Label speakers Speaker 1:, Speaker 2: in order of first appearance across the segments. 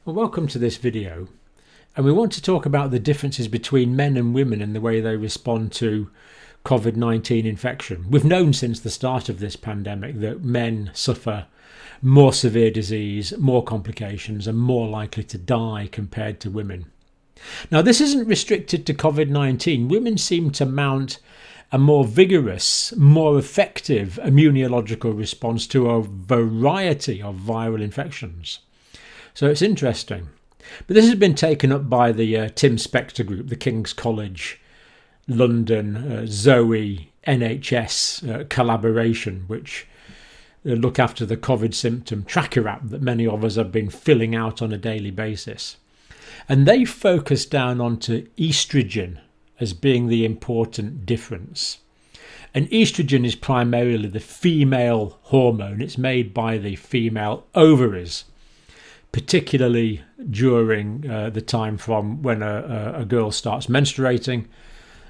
Speaker 1: Well, welcome to this video, and we want to talk about the differences between men and women in the way they respond to COVID-19 infection. We've known since the start of this pandemic that men suffer more severe disease, more complications, and more likely to die compared to women. Now, this isn't restricted to COVID-19. Women seem to mount a more vigorous, more effective immunological response to a variety of viral infections. So it's interesting. But this has been taken up by the Tim Spector group, the King's College London Zoe NHS collaboration, which look after the COVID symptom tracker app that many of us have been filling out on a daily basis. And they focus down onto estrogen as being the important difference. And estrogen is primarily the female hormone. It's made by the female ovaries, particularly during the time from when a girl starts menstruating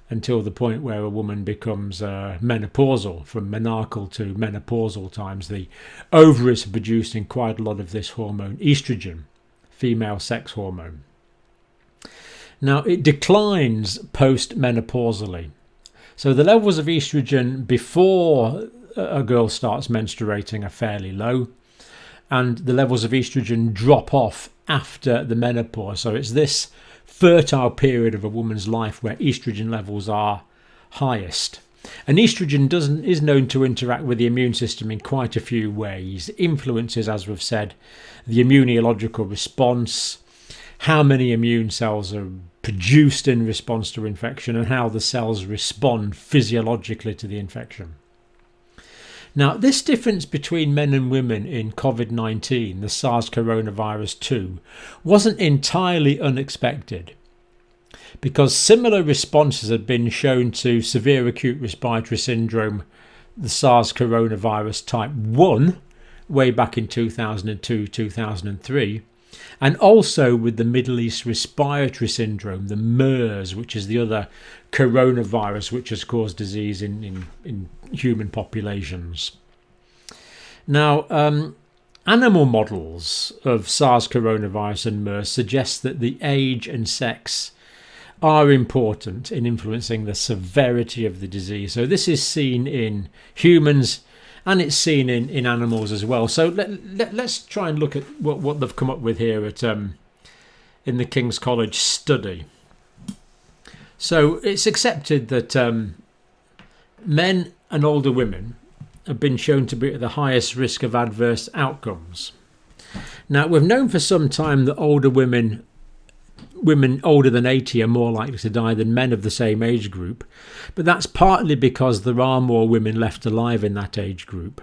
Speaker 1: until the point where a woman becomes menopausal. From menarchal to menopausal times, the ovaries are producing quite a lot of this hormone, estrogen, female sex hormone. Now, it declines post-menopausally. So the levels of estrogen before a girl starts menstruating are fairly low, and the levels of estrogen drop off after the menopause. So it's this fertile period of a woman's life where estrogen levels are highest. And estrogen is known to interact with the immune system in quite a few ways. It influences, as we've said, the immunological response, how many immune cells are produced in response to infection, and how the cells respond physiologically to the infection. Now, this difference between men and women in COVID-19, the SARS coronavirus 2, wasn't entirely unexpected, because similar responses had been shown to severe acute respiratory syndrome, the SARS coronavirus type 1, way back in 2002-2003, and also with the Middle East respiratory syndrome, the MERS, which is the other coronavirus which has caused disease in human populations. Now, animal models of SARS coronavirus and MERS suggest that the age and sex are important in influencing the severity of the disease. So this is seen in humans, and it's seen in animals as well. So let's try and look at what they've come up with here at in the King's College study. So it's accepted that men and older women have been shown to be at the highest risk of adverse outcomes. Now, we've known for some time that women older than 80 are more likely to die than men of the same age group, but that's partly because there are more women left alive in that age group.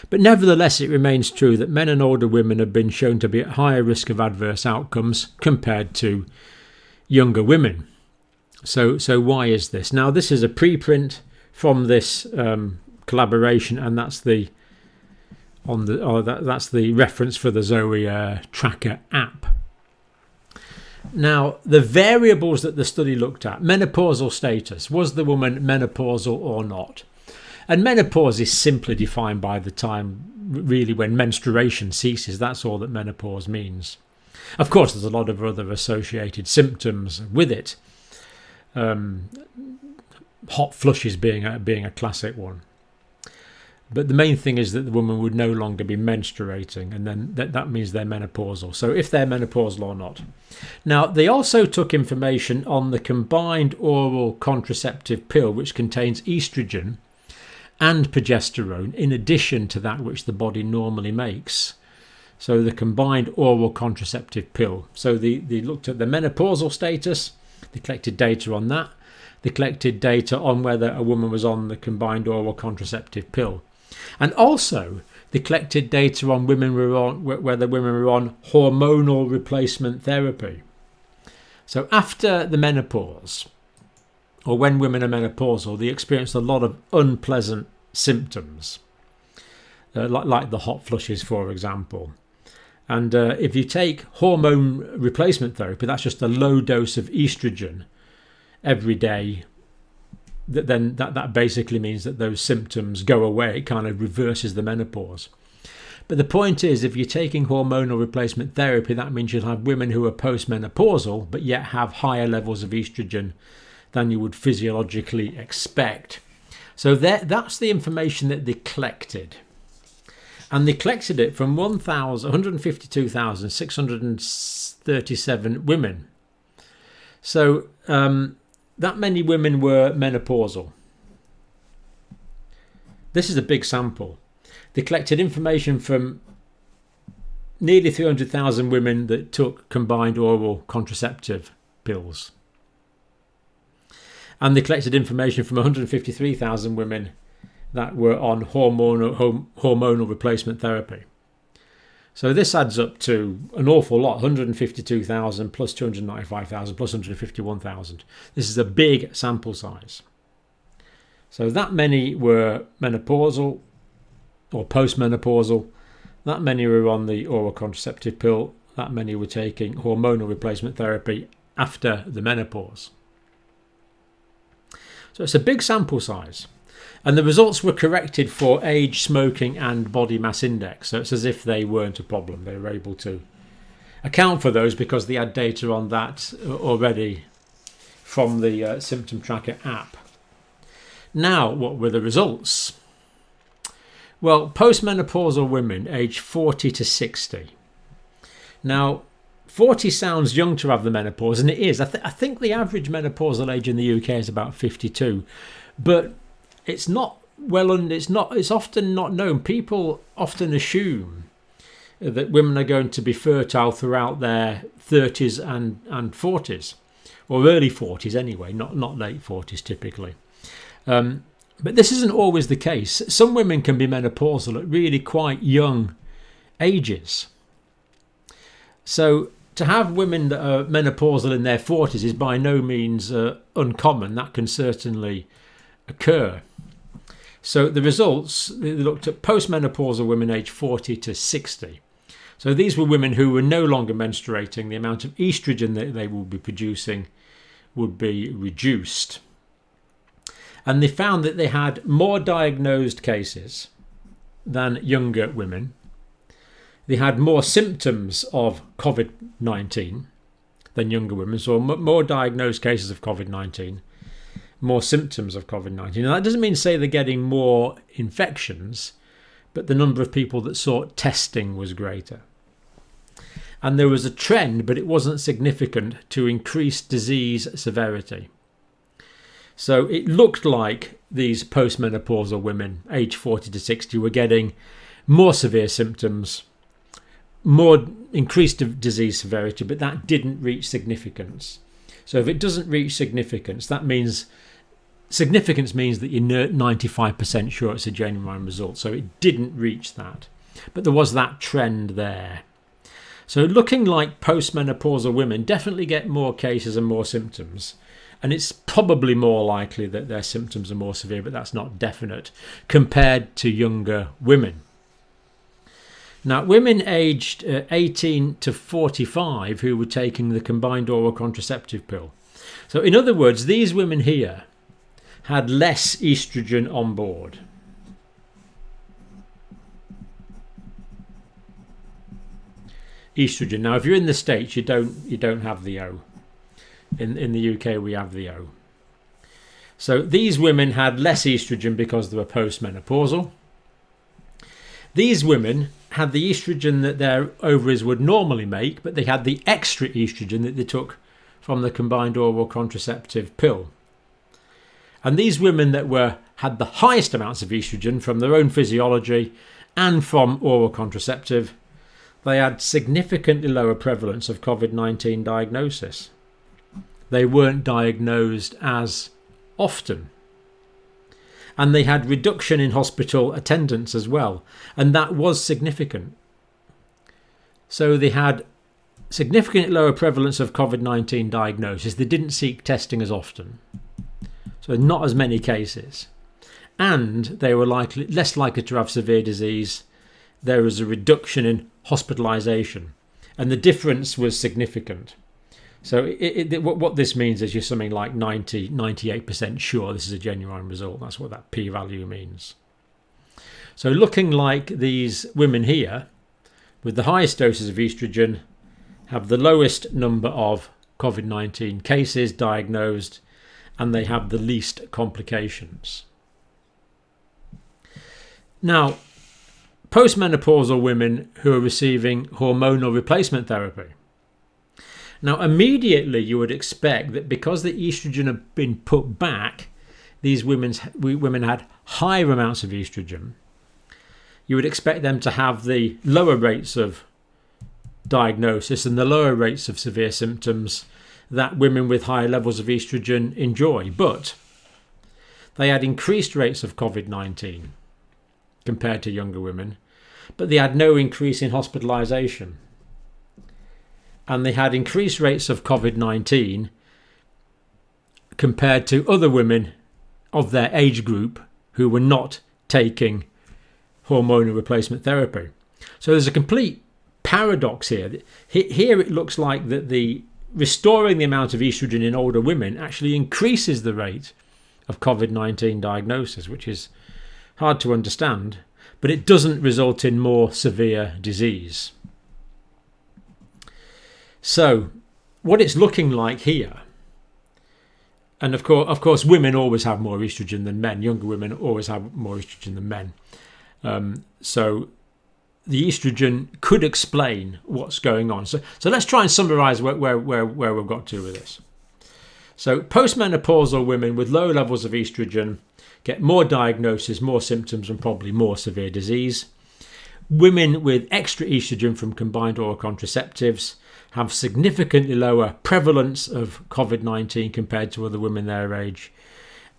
Speaker 1: But nevertheless, it remains true that men and older women have been shown to be at higher risk of adverse outcomes compared to younger women. So why is this? Now, this is a preprint from this collaboration, and that's the reference for the Zoe tracker app. Now, the variables that the study looked at: menopausal status, was the woman menopausal or not? And menopause is simply defined by the time really when menstruation ceases. That's all that menopause means. Of course, there's a lot of other associated symptoms with it, hot flushes being a classic one. But the main thing is that the woman would no longer be menstruating, and then that means they're menopausal. So if they're menopausal or not. Now, they also took information on the combined oral contraceptive pill, which contains estrogen and progesterone, in addition to that which the body normally makes. So the combined oral contraceptive pill. So they looked at the menopausal status, they collected data on that, they collected data on whether a woman was on the combined oral contraceptive pill. And also, they collected data on whether women were on hormonal replacement therapy. So after the menopause, or when women are menopausal, they experience a lot of unpleasant symptoms, like the hot flushes, for example. And if you take hormone replacement therapy, that's just a low dose of estrogen every day, that basically means that those symptoms go away. It kind of reverses the menopause. But the point is, if you're taking hormonal replacement therapy, that means you'll have women who are postmenopausal but yet have higher levels of estrogen than you would physiologically expect. So that's the information that they collected. And they collected it from 152,637 women. So that many women were menopausal. This is a big sample. They collected information from nearly 300,000 women that took combined oral contraceptive pills. And they collected information from 153,000 women that were on hormonal replacement therapy. So this adds up to an awful lot, 152,000 plus 295,000 plus 151,000. This is a big sample size. So that many were menopausal or postmenopausal, that many were on the oral contraceptive pill, that many were taking hormonal replacement therapy after the menopause. So it's a big sample size. And the results were corrected for age, smoking and body mass index. So it's as if they weren't a problem. They were able to account for those because they had data on that already from the symptom tracker app. Now, what were the results? Well, postmenopausal women aged 40 to 60. Now, 40 sounds young to have the menopause, and it is. I think the average menopausal age in the UK is about 52, but it's not it's often not known. People often assume that women are going to be fertile throughout their 30s and 40s, or early 40s anyway, not late 40s typically. But this isn't always the case. Some women can be menopausal at really quite young ages. So to have women that are menopausal in their 40s is by no means uncommon. That can certainly occur. So the results, they looked at postmenopausal women aged 40 to 60. So these were women who were no longer menstruating. The amount of estrogen that they would be producing would be reduced. And they found that they had more diagnosed cases than younger women. They had more symptoms of COVID-19 than younger women, so more diagnosed cases of COVID-19, more symptoms of COVID-19. And that doesn't mean to say they're getting more infections, but the number of people that sought testing was greater. And there was a trend, but it wasn't significant, to increase disease severity. So it looked like these postmenopausal women, aged 40 to 60, were getting more severe symptoms, more increased disease severity, but that didn't reach significance. So if it doesn't reach significance, that means significance means that you're 95% sure it's a genuine result. So it didn't reach that, but there was that trend there. So looking like postmenopausal women definitely get more cases and more symptoms. And it's probably more likely that their symptoms are more severe, but that's not definite, compared to younger women. Now, women aged 18 to 45 who were taking the combined oral contraceptive pill. So in other words, these women here had less estrogen on board. Estrogen. Now, if you're in the States, you don't have the O. In the UK, we have the O. So these women had less estrogen because they were postmenopausal. These women had the estrogen that their ovaries would normally make, but they had the extra estrogen that they took from the combined oral contraceptive pill. And these women that had the highest amounts of estrogen from their own physiology and from oral contraceptive, they had significantly lower prevalence of COVID-19 diagnosis. They weren't diagnosed as often. And they had reduction in hospital attendance as well. And that was significant. So they had significantly lower prevalence of COVID-19 diagnosis. They didn't seek testing as often. So not as many cases. And they were less likely to have severe disease. There was a reduction in hospitalization. And the difference was significant. So what this means is you're something like 98% sure this is a genuine result. That's what that p-value means. So looking like these women here with the highest doses of estrogen have the lowest number of COVID-19 cases diagnosed, and they have the least complications. Now, postmenopausal women who are receiving hormonal replacement therapy. Now, immediately you would expect that because the estrogen had been put back, these women had higher amounts of estrogen. You would expect them to have the lower rates of diagnosis and the lower rates of severe symptoms that women with higher levels of estrogen enjoy. But they had increased rates of COVID-19 compared to younger women, but they had no increase in hospitalization. And they had increased rates of COVID-19 compared to other women of their age group who were not taking hormonal replacement therapy. So there's a complete paradox here. Here it looks like that the restoring the amount of estrogen in older women actually increases the rate of COVID-19 diagnosis, which is hard to understand, but it doesn't result in more severe disease. So what it's looking like here, and of course women always have more estrogen than men. Younger women always have more estrogen than men. So the estrogen could explain what's going on. So let's try and summarize where we've got to with this. So postmenopausal women with low levels of estrogen get more diagnosis, more symptoms, and probably more severe disease. Women with extra estrogen from combined oral contraceptives have significantly lower prevalence of COVID-19 compared to other women their age,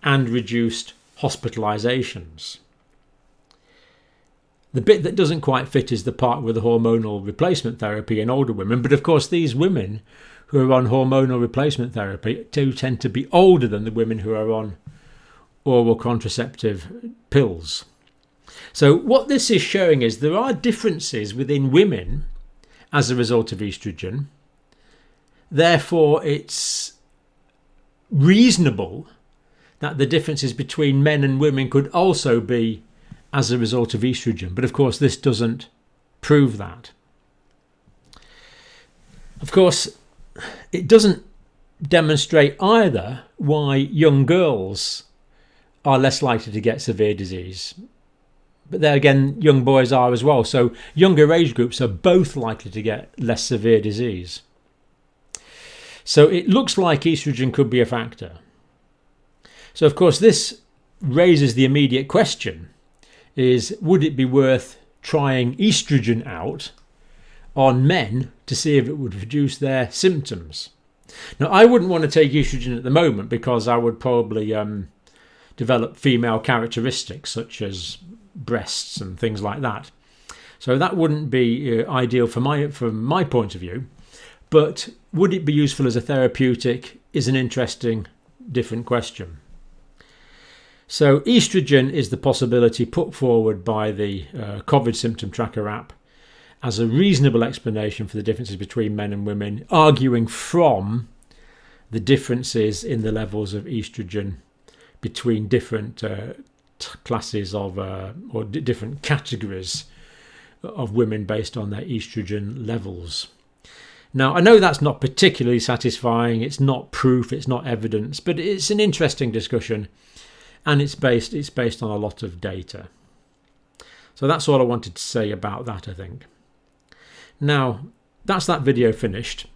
Speaker 1: and reduced hospitalizations. The bit that doesn't quite fit is the part with the hormonal replacement therapy in older women. But of course, these women who are on hormonal replacement therapy do tend to be older than the women who are on oral contraceptive pills. So what this is showing is there are differences within women as a result of estrogen. Therefore, it's reasonable that the differences between men and women could also be as a result of estrogen. But of course, this doesn't prove that. Of course, it doesn't demonstrate either why young girls are less likely to get severe disease. But there again, young boys are as well. So younger age groups are both likely to get less severe disease. So it looks like estrogen could be a factor. So of course, this raises the immediate question is, would it be worth trying estrogen out on men to see if it would reduce their symptoms? Now, I wouldn't want to take estrogen at the moment because I would probably develop female characteristics such as breasts and things like that. So that wouldn't be ideal from my point of view. But would it be useful as a therapeutic is an interesting, different question. So estrogen is the possibility put forward by the COVID symptom tracker app as a reasonable explanation for the differences between men and women, arguing from the differences in the levels of estrogen between different classes of or different categories of women based on their estrogen levels. Now, I know that's not particularly satisfying. It's not proof, it's not evidence, but it's an interesting discussion. And it's based on a lot of data. So that's all I wanted to say about that, I think. Now, that's that video finished.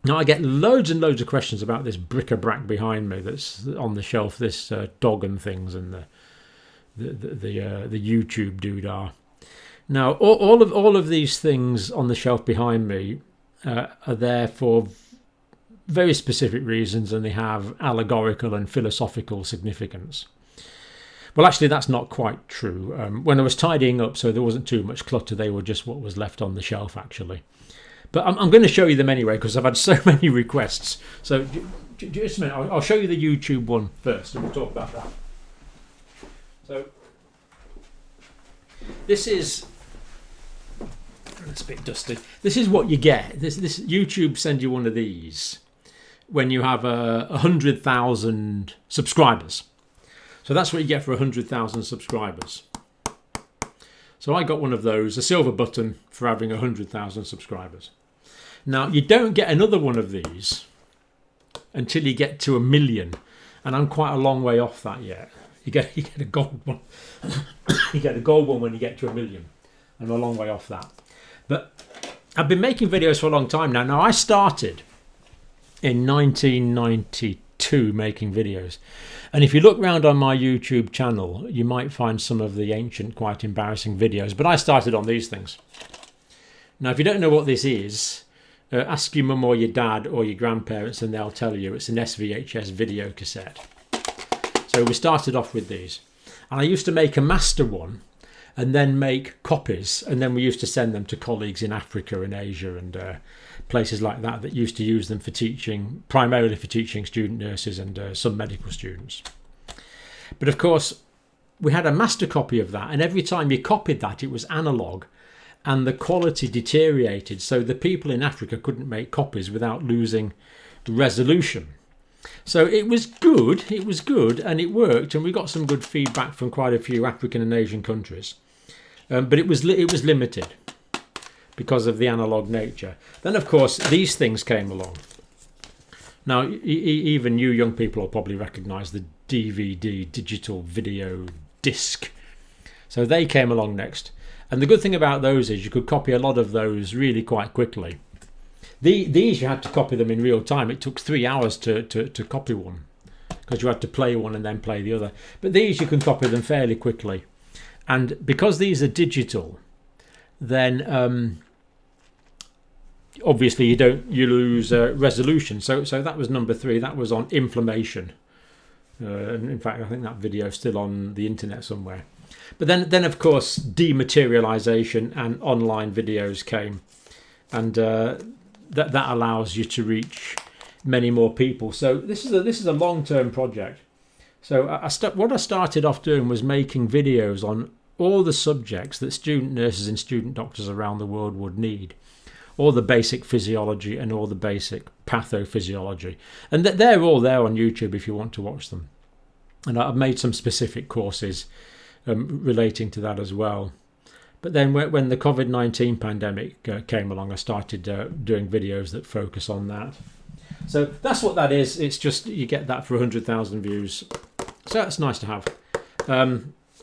Speaker 1: Now, I get loads and loads of questions about this bric-a-brac behind me that's on the shelf, this dog and things, and the YouTube doodah. Now, all of these things on the shelf behind me are there for very specific reasons, and they have allegorical and philosophical significance. Well, actually, that's not quite true. When I was tidying up, so there wasn't too much clutter, they were just what was left on the shelf, actually. But I'm going to show you them anyway, because I've had so many requests. So just a minute, I'll show you the YouTube one first, and we'll talk about that. So this is... It's a bit dusty. This is what you get. This YouTube send you one of these when you have 100,000 subscribers. So that's what you get for 100,000 subscribers. So I got one of those, a silver button for having 100,000 subscribers. Now, you don't get another one of these until you get to 1 million, and I'm quite a long way off that yet. You get a gold one. You get a gold one when you get to 1 million. I'm a long way off that. But I've been making videos for a long time now. Now, I started in 1992 making videos. And if you look around on my YouTube channel, you might find some of the ancient, quite embarrassing videos. But I started on these things. Now, if you don't know what this is, ask your mum or your dad or your grandparents and they'll tell you it's an SVHS video cassette. So we started off with these. And I used to make a master one and then make copies. And then we used to send them to colleagues in Africa and Asia and places like that that used to use them for teaching, primarily for teaching student nurses and some medical students. But of course, we had a master copy of that, and every time you copied that, it was analog, and the quality deteriorated, so the people in Africa couldn't make copies without losing resolution. So it was good, and it worked, and we got some good feedback from quite a few African and Asian countries. But it was limited because of the analog nature. Then, of course, these things came along. Now, even you young people will probably recognise the DVD, digital video disc. So they came along next. And the good thing about those is you could copy a lot of those really quite quickly. These, you had to copy them in real time. It took 3 hours to copy one because you had to play one and then play the other. But these, you can copy them fairly quickly. And because these are digital, then obviously you lose resolution. So that was number 3. That was on inflammation. And in fact, I think that video is still on the internet somewhere. But then of course, dematerialization and online videos came, and that allows you to reach many more people. So this is a long-term project. So what I started off doing was making videos on all the subjects that student nurses and student doctors around the world would need. All the basic physiology and all the basic pathophysiology. And they're all there on YouTube if you want to watch them. And I've made some specific courses relating to that as well. But then when the COVID-19 pandemic came along, I started doing videos that focus on that. So that's what that is. It's just you get that for 100,000 views. So that's nice to have.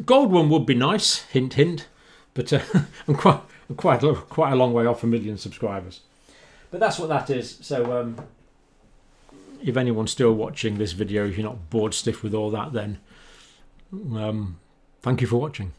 Speaker 1: Gold one would be nice, hint, hint. But I'm quite a long way off 1 million subscribers. But that's what that is. So if anyone's still watching this video, if you're not bored stiff with all that, then thank you for watching.